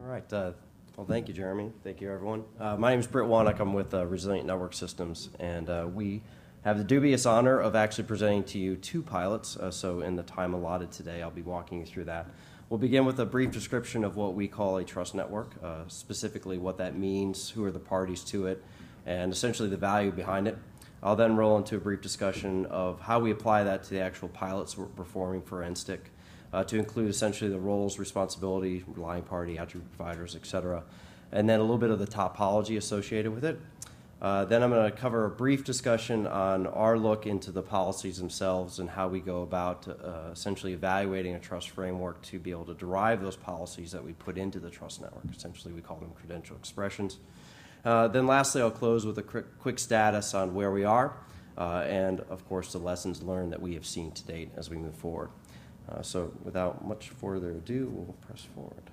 All right. Well, thank you, Jeremy. Thank you, everyone. My name is Britt Wannock. I'm with Resilient Network Systems, and we have the dubious honor of actually presenting to you two pilots. So in the time allotted today, I'll be walking you through that. We'll begin with a brief description of what we call a trust network, specifically what that means, who are the parties to it, and essentially the value behind it. I'll then roll into a brief discussion of how we apply that to the actual pilots we're performing for NSTIC, to include essentially the roles, responsibility, relying party, attribute providers, etc., and then a little bit of the topology associated with it. Then I'm going to cover a brief discussion on our look into the policies themselves and how we go about essentially evaluating a trust framework to be able to derive those policies that we put into the trust network. Essentially, we call them credential expressions. Then lastly, I'll close with a quick status on where we are and, of course, the lessons learned that we have seen to date as we move forward. So without much further ado, we'll press forward.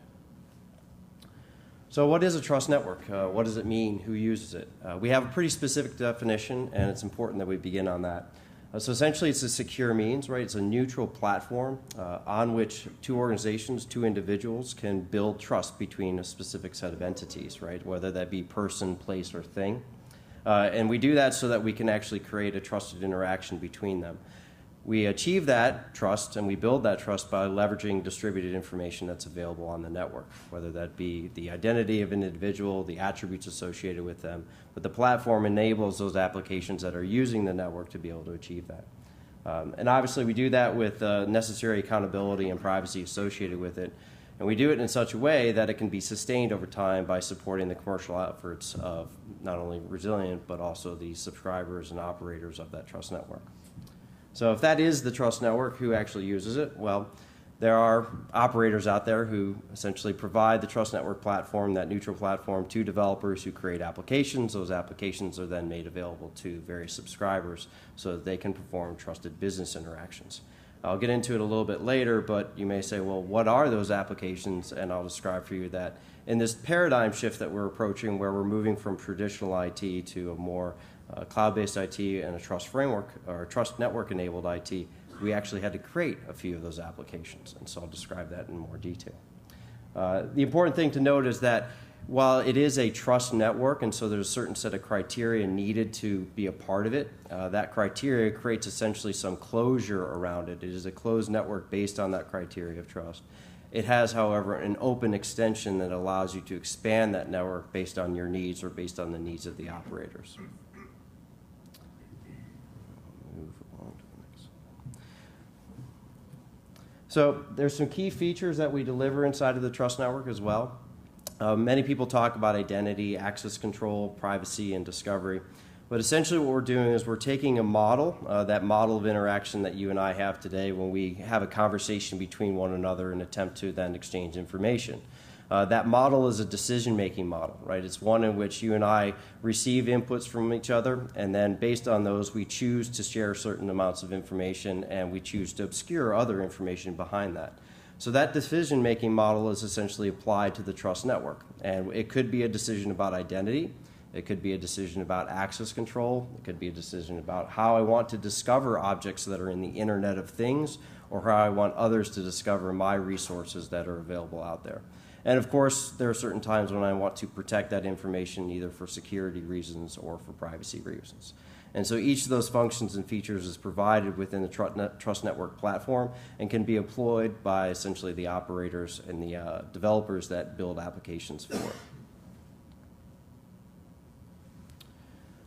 So what is a trust network? What does it mean? Who uses it? We have a pretty specific definition, and it's important that we begin on that. So essentially, it's a secure means, right? It's a neutral platform on which two organizations, two individuals can build trust between a specific set of entities, right? Whether that be person, place, or thing. And we do that so that we can actually create a trusted interaction between them. We achieve that trust and we build that trust by leveraging distributed information that's available on the network, whether that be the identity of an individual, the attributes associated with them, but the platform enables those applications that are using the network to be able to achieve that. And obviously we do that with necessary accountability and privacy associated with it, and we do it in such a way that it can be sustained over time by supporting the commercial efforts of not only Resilient, but also the subscribers and operators of that trust network. So if that is the trust network, who actually uses it? Well, there are operators out there who essentially provide the trust network platform, that neutral platform, to developers who create applications. Those applications are then made available to various subscribers so that they can perform trusted business interactions. I'll get into it a little bit later, but you may say, well, what are those applications? And I'll describe for you that in this paradigm shift that we're approaching, where we're moving from traditional IT to a more cloud-based IT and a trust framework or trust network-enabled IT, we actually had to create a few of those applications, and so I'll describe that in more detail. The important thing to note is that while it is a trust network, and so there's a certain set of criteria needed to be a part of it, that criteria creates essentially some closure around it. It is a closed network based on that criteria of trust. It has, however, an open extension that allows you to expand that network based on your needs or based on the needs of the operators. So there's some key features that we deliver inside of the trust network as well. Many people talk about identity, access control, privacy, and discovery. But essentially what we're doing is we're taking a model, that model of interaction that you and I have today when we have a conversation between one another and attempt to then exchange information. That model is a decision-making model, right? It's one in which you and I receive inputs from each other, and then based on those, we choose to share certain amounts of information, and we choose to obscure other information behind that. So that decision-making model is essentially applied to the trust network, and it could be a decision about identity. It could be a decision about access control. It could be a decision about how I want to discover objects that are in the Internet of Things, or how I want others to discover my resources that are available out there. And of course, there are certain times when I want to protect that information either for security reasons or for privacy reasons. And so each of those functions and features is provided within the trust network platform and can be employed by essentially the operators and the developers that build applications for it.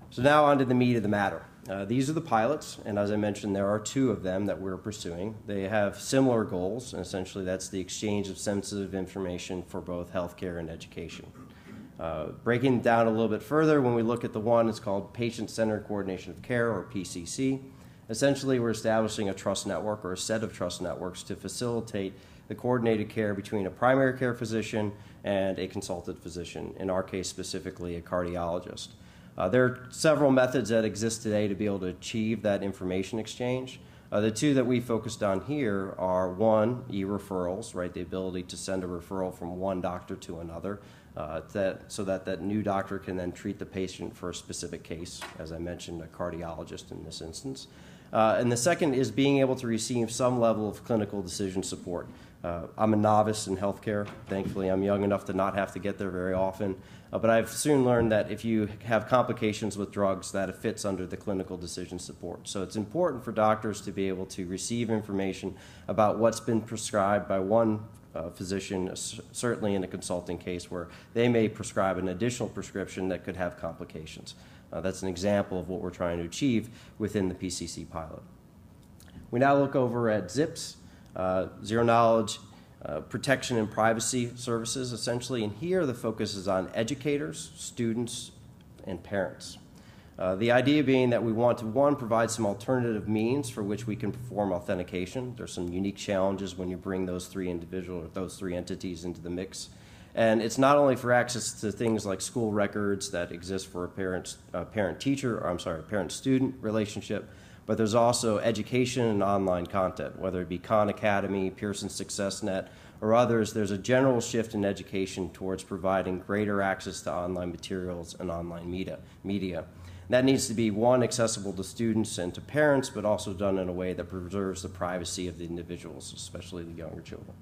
So now on to the meat of the matter. These are the pilots, and as I mentioned, there are two of them that we're pursuing. They have similar goals, and essentially that's the exchange of sensitive information for both healthcare and education. Breaking down a little bit further, when we look at the one, it's called Patient-Centered Coordination of Care, or PCC. Essentially, we're establishing a trust network or a set of trust networks to facilitate the coordinated care between a primary care physician and a consulted physician, in our case specifically a cardiologist. There are several methods that exist today to be able to achieve that information exchange. The two that we focused on here are, one, e-referrals, right, the ability to send a referral from one doctor to another, so that new doctor can then treat the patient for a specific case, as I mentioned, a cardiologist in this instance. And the second is being able to receive some level of clinical decision support. I'm a novice in healthcare. Thankfully, I'm young enough to not have to get there very often. But I've soon learned that if you have complications with drugs, that it fits under the clinical decision support. So it's important for doctors to be able to receive information about what's been prescribed by one physician, certainly in a consulting case where they may prescribe an additional prescription that could have complications. That's an example of what we're trying to achieve within the PCC pilot. We now look over at ZIPS, Zero Knowledge Protection and Privacy Services, essentially, and here the focus is on educators, students, and parents. The idea being that we want to, one, provide some alternative means for which we can perform authentication. There's some unique challenges when you bring those three entities into the mix. And it's not only for access to things like school records that exist for a parent-student relationship, but there's also education and online content, whether it be Khan Academy, Pearson SuccessNet, or others. There's a general shift in education towards providing greater access to online materials and online media. That needs to be, one, accessible to students and to parents, but also done in a way that preserves the privacy of the individuals, especially the younger children.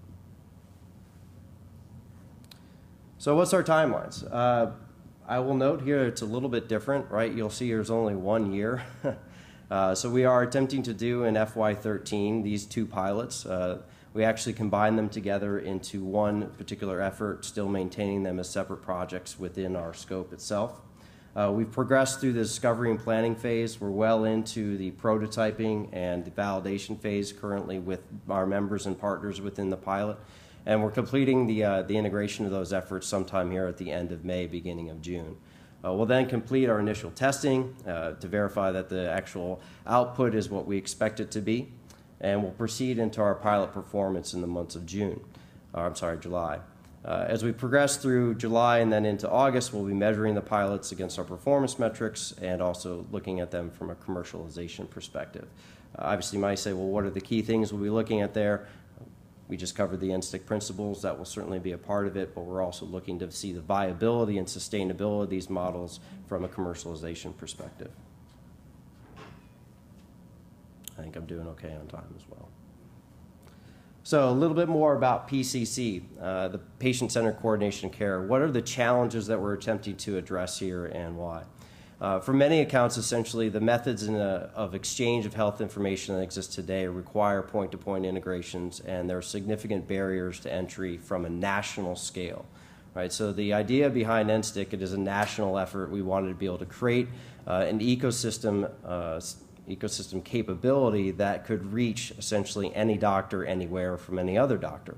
So what's our timelines? I will note here it's a little bit different, right? You'll see there's only 1 year. So we are attempting to do in FY13 these two pilots. We actually combine them together into one particular effort, still maintaining them as separate projects within our scope itself. We've progressed through the discovery and planning phase. We're well into the prototyping and the validation phase currently with our members and partners within the pilot. And we're completing the integration of those efforts sometime here at the end of May, beginning of June. We'll then complete our initial testing to verify that the actual output is what we expect it to be. And we'll proceed into our pilot performance in the months of July. As we progress through July and then into August, we'll be measuring the pilots against our performance metrics and also looking at them from a commercialization perspective. Obviously, you might say, well, what are the key things we'll be looking at there? We just covered the NSTIC principles. That will certainly be a part of it, but we're also looking to see the viability and sustainability of these models from a commercialization perspective. I think I'm doing okay on time as well. So a little bit more about PCC, the Patient-Centered Coordination Care. What are the challenges that we're attempting to address here and why? For many accounts, essentially, the methods of exchange of health information that exist today require point-to-point integrations, and there are significant barriers to entry from a national scale. Right? So the idea behind NSTIC, it is a national effort. We wanted to be able to create an ecosystem capability that could reach essentially any doctor anywhere from any other doctor.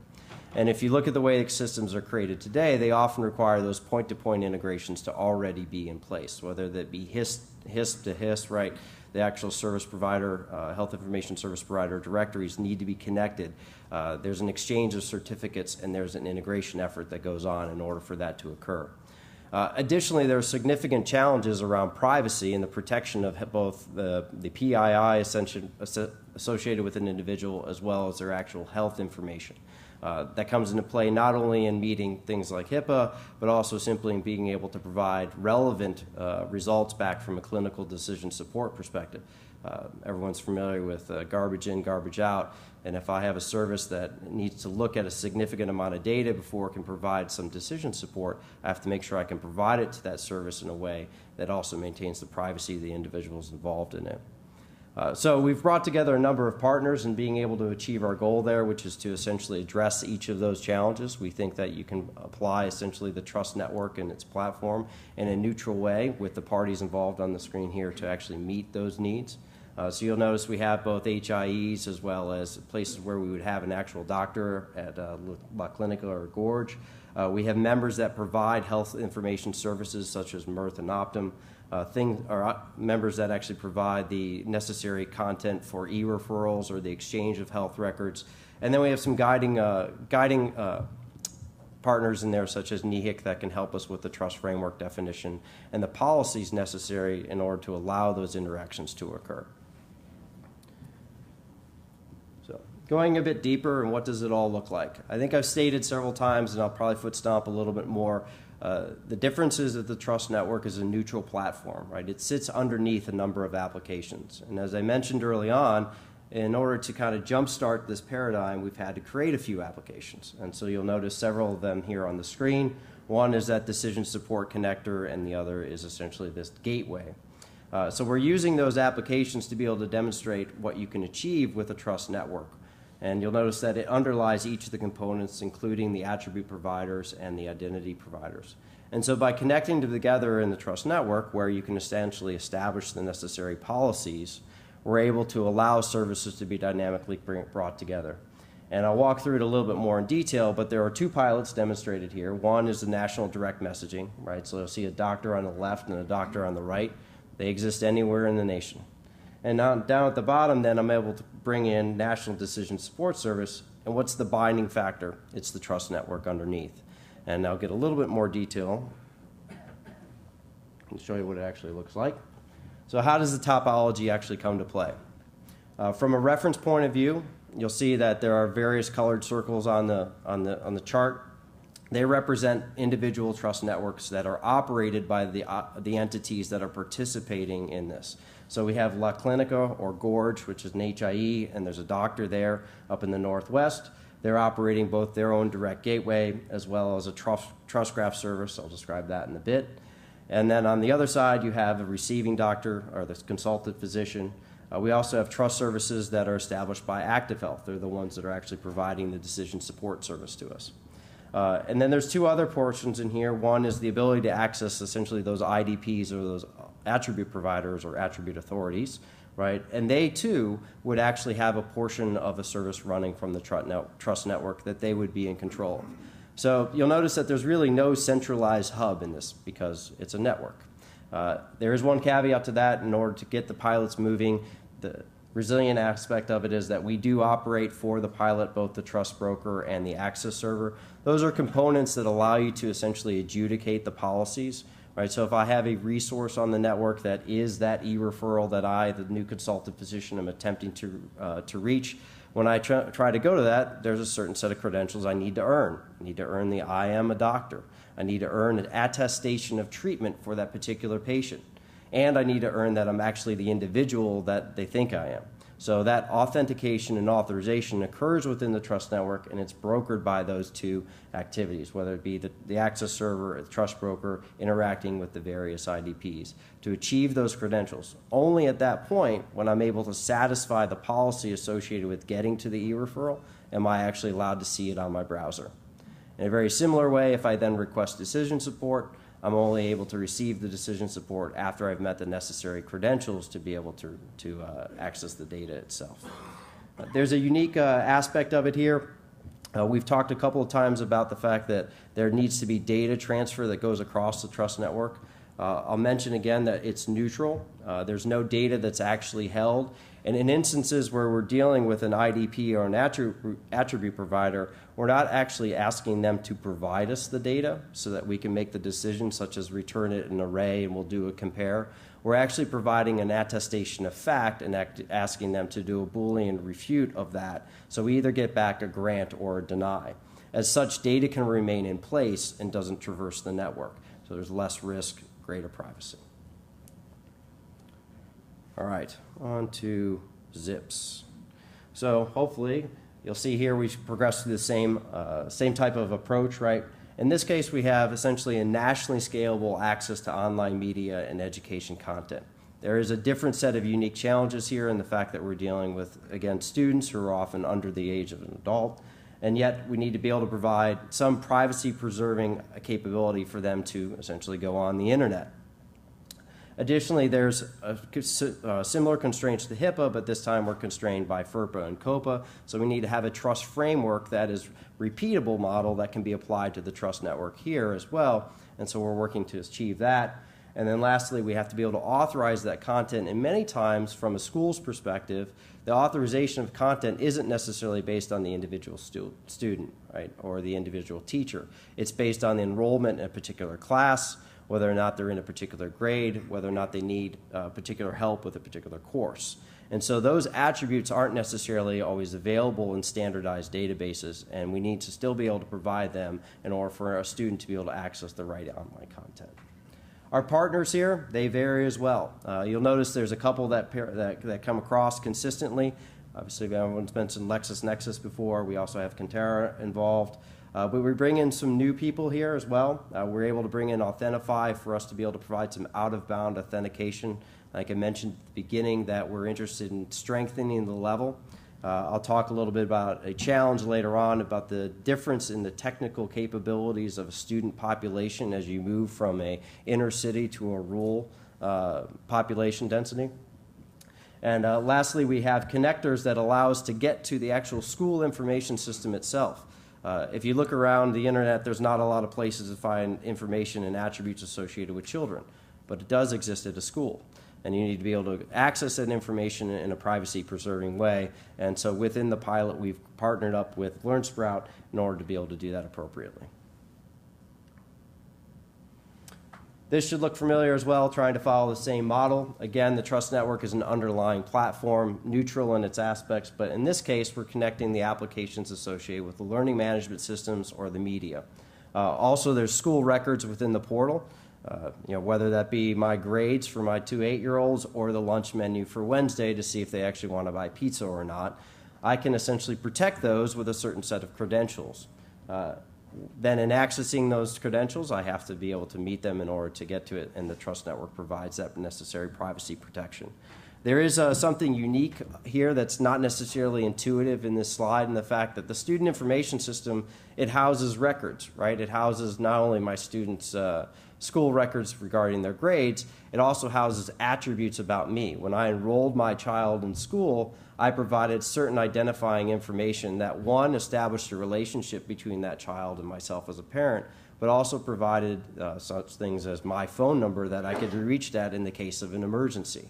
And if you look at the way systems are created today, they often require those point-to-point integrations to already be in place, whether that be HISP to HISP, right? The actual service provider, health information service provider directories need to be connected. There's an exchange of certificates, and there's an integration effort that goes on in order for that to occur. Additionally, there are significant challenges around privacy and the protection of both the PII associated with an individual as well as their actual health information. That comes into play not only in meeting things like HIPAA, but also simply in being able to provide relevant results back from a clinical decision support perspective. Everyone's familiar with garbage in, garbage out, and if I have a service that needs to look at a significant amount of data before it can provide some decision support, I have to make sure I can provide it to that service in a way that also maintains the privacy of the individuals involved in it. So we've brought together a number of partners in being able to achieve our goal there, which is to essentially address each of those challenges. We think that you can apply essentially the Trust Network and its platform in a neutral way with the parties involved on the screen here to actually meet those needs. So you'll notice we have both HIEs as well as places where we would have an actual doctor at La Clinica or Gorge. We have members that provide health information services such as Mirth and Optum. Members that actually provide the necessary content for e-referrals or the exchange of health records. And then we have some guiding partners in there such as NEHIC that can help us with the trust framework definition and the policies necessary in order to allow those interactions to occur. So going a bit deeper, and what does it all look like? I think I've stated several times, and I'll probably foot stomp a little bit more. The difference is that the Trust Network is a neutral platform, right? It sits underneath a number of applications. And as I mentioned early on, in order to kind of jumpstart this paradigm, we've had to create a few applications. And so you'll notice several of them here on the screen. One is that decision support connector, and the other is essentially this gateway. So we're using those applications to be able to demonstrate what you can achieve with a trust network. And you'll notice that it underlies each of the components, including the attribute providers and the identity providers. And so by connecting them together in the trust network, where you can essentially establish the necessary policies, we're able to allow services to be dynamically brought together. And I'll walk through it a little bit more in detail, but there are two pilots demonstrated here. One is the national direct messaging, right? So you'll see a doctor on the left and a doctor on the right. They exist anywhere in the nation. And now, down at the bottom, then, I'm able to bring in National Decision Support Service. And what's the binding factor? It's the trust network underneath. And I'll get a little bit more detail and show you what it actually looks like. So how does the topology actually come to play? From a reference point of view, you'll see that there are various colored circles on the chart. They represent individual trust networks that are operated by the entities that are participating in this. So we have La Clinica or Gorge, which is an HIE, and there's a doctor there up in the Northwest. They're operating both their own direct gateway as well as a trust graph service. I'll describe that in a bit. And then on the other side, you have a receiving doctor or the consultant physician. We also have trust services that are established by Active Health. They're the ones that are actually providing the decision support service to us. And then there's two other portions in here. One is the ability to access essentially those IDPs or those attribute providers or attribute authorities, right? And they too would actually have a portion of a service running from the trust network that they would be in control of. So you'll notice that there's really no centralized hub in this because it's a network. There is one caveat to that. In order to get the pilots moving, the resilient aspect of it is that we do operate for the pilot both the trust broker and the access server. Those are components that allow you to essentially adjudicate the policies, right? So if I have a resource on the network that is that e-referral that I, the new consultant physician, am attempting to reach, when I try to go to that, there's a certain set of credentials I need to earn. I need to earn the I am a doctor. I need to earn an attestation of treatment for that particular patient. And I need to earn that I'm actually the individual that they think I am. So that authentication and authorization occurs within the trust network, and it's brokered by those two activities, whether it be the access server or the trust broker interacting with the various IDPs to achieve those credentials. Only at that point, when I'm able to satisfy the policy associated with getting to the e-referral, am I actually allowed to see it on my browser. In a very similar way, if I then request decision support, I'm only able to receive the decision support after I've met the necessary credentials to be able to access the data itself. There's a unique aspect of it here. We've talked a couple of times about the fact that there needs to be data transfer that goes across the trust network. I'll mention again that it's neutral. There's no data that's actually held. And in instances where we're dealing with an IDP or an attribute provider, we're not actually asking them to provide us the data so that we can make the decision, such as return it in an array and we'll do a compare. We're actually providing an attestation of fact and asking them to do a Boolean refute of that. So we either get back a grant or a deny. As such, data can remain in place and doesn't traverse the network. So there's less risk, greater privacy. All right, on to zips. So hopefully you'll see here we progress through the same type of approach, right? In this case, we have essentially a nationally scalable access to online media and education content. There is a different set of unique challenges here in the fact that we're dealing with, again, students who are often under the age of an adult, and yet we need to be able to provide some privacy-preserving capability for them to essentially go on the internet. Additionally, there's similar constraints to HIPAA, but this time we're constrained by FERPA and COPA, so we need to have a trust framework that is repeatable model that can be applied to the trust network here as well, and so we're working to achieve that. And then lastly, we have to be able to authorize that content, and many times from a school's perspective, the authorization of content isn't necessarily based on the individual student, right, or the individual teacher. It's based on the enrollment in a particular class, whether or not they're in a particular grade, whether or not they need particular help with a particular course. And so those attributes aren't necessarily always available in standardized databases, and we need to still be able to provide them in order for a student to be able to access the right online content. Our partners here, they vary as well. You'll notice there's a couple that come across consistently. Obviously, everyone's mentioned LexisNexis before. We also have Contera involved. But we bring in some new people here as well. We're able to bring in Authentify for us to be able to provide some out-of-bound authentication. Like I mentioned at the beginning, that we're interested in strengthening the level. I'll talk a little bit about a challenge later on about the difference in the technical capabilities of a student population as you move from a inner city to a rural population density. And lastly, we have connectors that allow us to get to the actual school information system itself. If you look around the internet, there's not a lot of places to find information and attributes associated with children, but it does exist at a school. And you need to be able to access that information in a privacy-preserving way. And so within the pilot, we've partnered up with LearnSprout in order to be able to do that appropriately. This should look familiar as well, trying to follow the same model. Again, the Trust Network is an underlying platform, neutral in its aspects, but in this case, we're connecting the applications associated with the learning management systems or the media. Also, there's school records within the portal, whether that be my grades for my 2 8-year-olds or the lunch menu for Wednesday to see if they actually want to buy pizza or not. I can essentially protect those with a certain set of credentials. Then in accessing those credentials, I have to be able to meet them in order to get to it, and the Trust Network provides that necessary privacy protection. There is something unique here that's not necessarily intuitive in this slide, in the fact that the student information system, it houses records, right? It houses not only my students' school records regarding their grades, it also houses attributes about me. When I enrolled my child in school, I provided certain identifying information that, one, established a relationship between that child and myself as a parent, but also provided such things as my phone number that I could be reached at in the case of an emergency.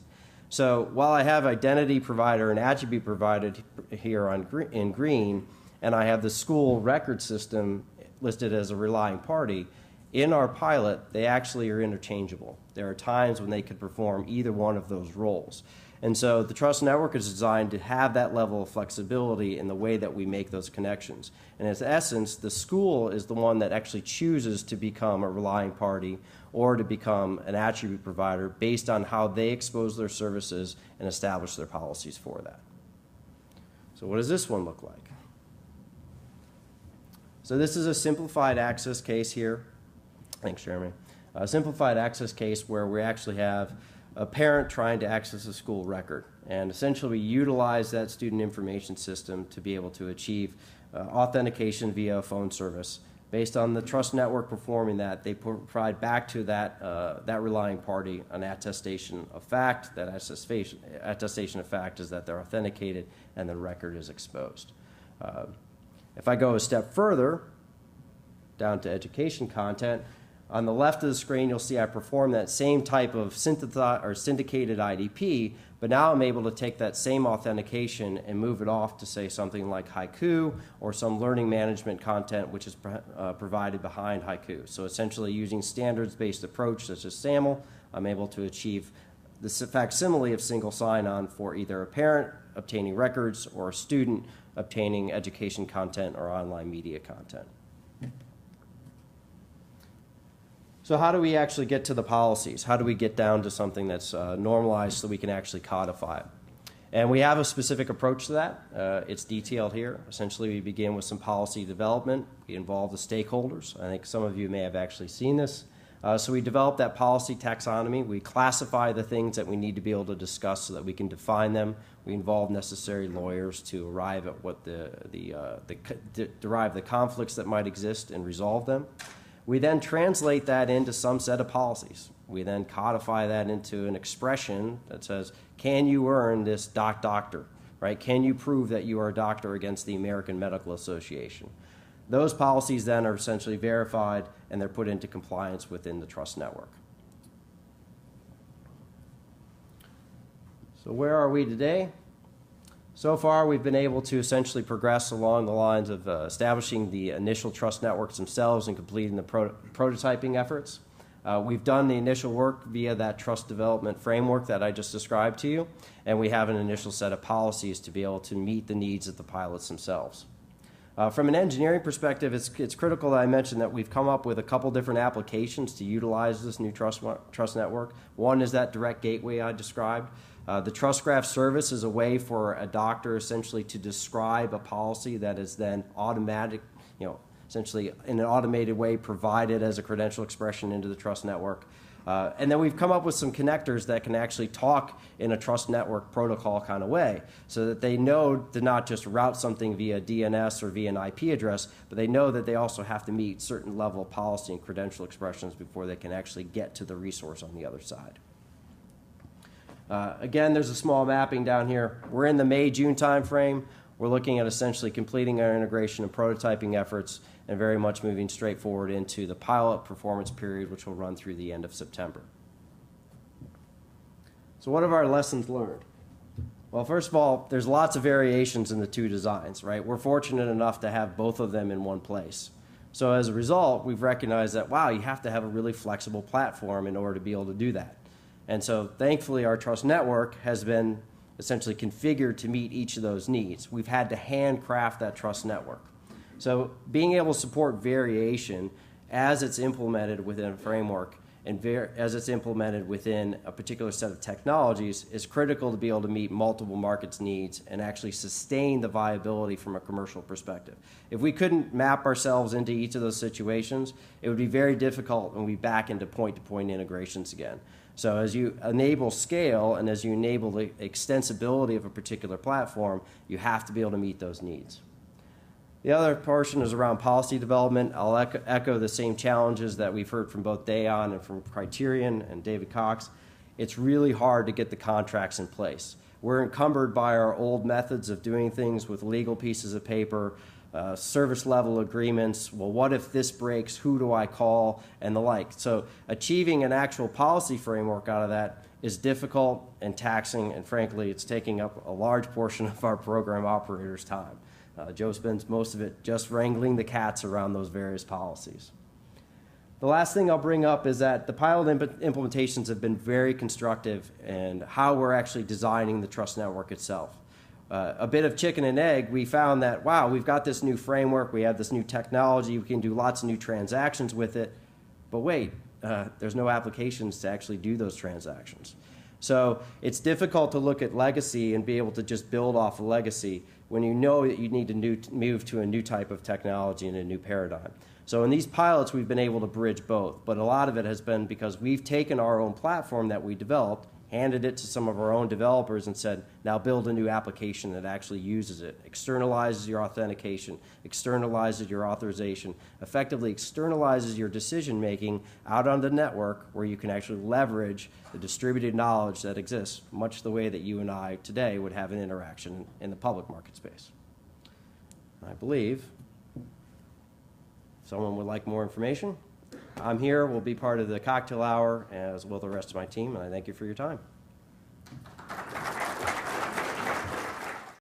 So while I have identity provider and attribute provided here in green, and I have the school record system listed as a relying party, in our pilot, they actually are interchangeable. There are times when they could perform either one of those roles. And so the Trust Network is designed to have that level of flexibility in the way that we make those connections. And in essence, the school is the one that actually chooses to become a relying party or to become an attribute provider based on how they expose their services and establish their policies for that. So what does this one look like? So this is a simplified access case here. Thanks, Jeremy. A simplified access case where we actually have a parent trying to access a school record. And essentially we utilize that student information system to be able to achieve authentication via a phone service. Based on the Trust Network performing that, they provide back to that, that relying party an attestation of fact. That attestation of fact is that they're authenticated and the record is exposed. If I go a step further, down to education content, on the left of the screen, you'll see I perform that same type of syndicated IDP, but now I'm able to take that same authentication and move it off to, say, something like Haiku or some learning management content which is provided behind Haiku. So essentially using standards-based approach such as SAML, I'm able to achieve the facsimile of single sign-on for either a parent obtaining records or a student obtaining education content or online media content. So how do we actually get to the policies? How do we get down to something that's normalized so we can actually codify it? And we have a specific approach to that. It's detailed here. Essentially, we begin with some policy development. We involve the stakeholders. I think some of you may have actually seen this. So we develop that policy taxonomy. We classify the things that we need to be able to discuss so that we can define them. We involve necessary lawyers to arrive at what derive the conflicts that might exist and resolve them. We then translate that into some set of policies. We then codify that into an expression that says, can you earn this doctor, right? Can you prove that you are a doctor against the American Medical Association? Those policies then are essentially verified and they're put into compliance within the Trust Network. So where are we today? So far, we've been able to essentially progress along the lines of establishing the initial trust networks themselves and completing the prototyping efforts. We've done the initial work via that trust development framework that I just described to you, and we have an initial set of policies to be able to meet the needs of the pilots themselves. From an engineering perspective, it's critical that I mentioned that we've come up with a couple different applications to utilize this new trust network. One is that direct gateway I described. The Trust Graph service is a way for a doctor essentially to describe a policy that is then automatic, essentially in an automated way provided as a credential expression into the trust network. And then we've come up with some connectors that can actually talk in a trust network protocol kind of way so that they know to not just route something via DNS or via an IP address, but they know that they also have to meet certain level of policy and credential expressions before they can actually get to the resource on the other side. Again, there's a small mapping down here. We're in the May-June timeframe. We're looking at essentially completing our integration and prototyping efforts and very much moving straight forward into the pilot performance period, which will run through the end of September. So what are our lessons learned? Well, first of all, there's lots of variations in the two designs, right? We're fortunate enough to have both of them in one place. So as a result, we've recognized that, wow, you have to have a really flexible platform in order to be able to do that. And so thankfully, our trust network has been essentially configured to meet each of those needs. We've had to handcraft that trust network. So being able to support variation as it's implemented within a framework and as it's implemented within a particular set of technologies is critical to be able to meet multiple markets' needs and actually sustain the viability from a commercial perspective. If we couldn't map ourselves into each of those situations, it would be very difficult when we back into point-to-point integrations again. So as you enable scale and as you enable the extensibility of a particular platform, you have to be able to meet those needs. The other portion is around policy development. I'll echo the same challenges that we've heard from both Dayon and from Criterion and David Cox. It's really hard to get the contracts in place. We're encumbered by our old methods of doing things with legal pieces of paper, service level agreements. Well, what if this breaks? Who do I call? And the like. So achieving an actual policy framework out of that is difficult and taxing, and frankly, it's taking up a large portion of our program operators' time. Joe spends most of it just wrangling the cats around those various policies. The last thing I'll bring up is that the pilot implementations have been very constructive in how we're actually designing the trust network itself. A bit of chicken and egg, we found that, wow, we've got this new framework, we have this new technology, we can do lots of new transactions with it, but wait, there's no applications to actually do those transactions. So it's difficult to look at legacy and be able to just build off of legacy when you know that you need to move to a new type of technology and a new paradigm. So in these pilots, we've been able to bridge both, but a lot of it has been because we've taken our own platform that we developed, handed it to some of our own developers and said, now build a new application that actually uses it, externalizes your authentication, externalizes your authorization, effectively externalizes your decision making out on the network where you can actually leverage the distributed knowledge that exists, much the way that you and I today would have an interaction in the public market space. I believe if someone would like more information, I'm here. We'll be part of the cocktail hour, as will the rest of my team, and I thank you for your time.